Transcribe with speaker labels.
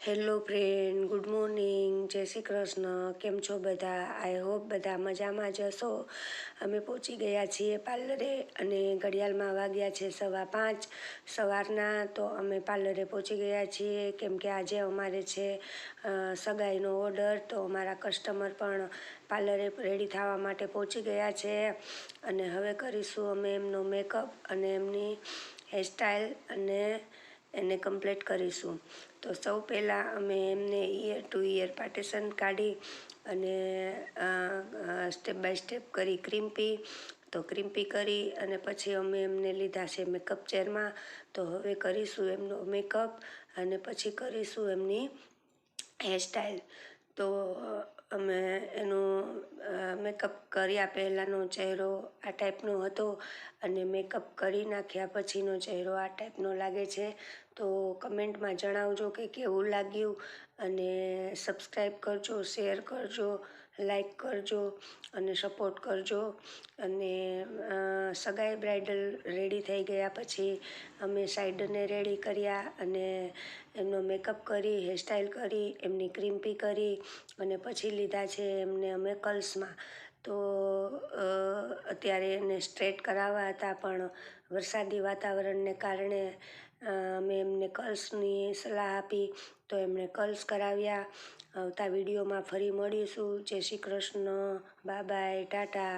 Speaker 1: Hello friend, good morning, જય શ્રી કૃષ્ણ. કેમ છો બધા? આઈ હોપ બધા મજામાં જ હશો. અમે પહોંચી ગયા છીએ પાર્લરે અને ઘડિયાળમાં વાગ્યા છે 5:15 સવારના. તો અમે પાર્લરે પહોંચી ગયા છીએ કેમ કે આજે અમારે છે સગાઈનો ઓર્ડર. તો અમારા કસ્ટમર પણ પાર્લરે રેડી થવા માટે પહોંચી ગયા છે અને હવે કરીશું અમે એમનો મેકઅપ અને એમની હેરસ્ટાઈલ અને એને કમ્પ્લીટ કરીશું. તો સૌ પહેલાં અમે એમને ઈયર ટુ ઈયર પાર્ટિશન કાઢી અને સ્ટેપ બાય સ્ટેપ કરી ક્રિમ્પી કરી અને પછી અમે એમને લીધા છે મેકઅપ ચેરમાં. તો હવે કરીશું એમનો મેકઅપ અને પછી કરીશું એમની હેરસ્ટાઈલ. તો અમે એનું મેકઅપ કર્યા પહેલાંનો ચહેરો આ ટાઈપનો હતો અને મેકઅપ કરી નાખ્યા પછીનો ચહેરો આ ટાઈપનો લાગે છે. તો કમેન્ટમાં જણાવજો કે કેવું લાગ્યું અને સબસ્ક્રાઈબ કરજો, શેર કરજો, લાઈક કરજો અને સપોર્ટ કરજો. અને સગાઈ બ્રાઇડલ રેડી થઈ ગયા પછી અમે સાઈડને રેડી કર્યા અને એમનો મેકઅપ કરી, હેરસ્ટાઈલ કરી, એમની ક્રિમ્પી કરી અને પછી લીધા છે એમને અમે કર્લ્સમાં. તો અત્યારે એને સ્ટ્રેટ કરાવવા હતા પણ વરસાદી વાતાવરણને કારણે અમે એમને કર્લ્સની સલાહ આપી તો એમણે કર્લ્સ કરાવ્યા. આવતા વિડીયોમાં ફરી મળીશું. જય શ્રી કૃષ્ણ, બાય બાય, ટાટા.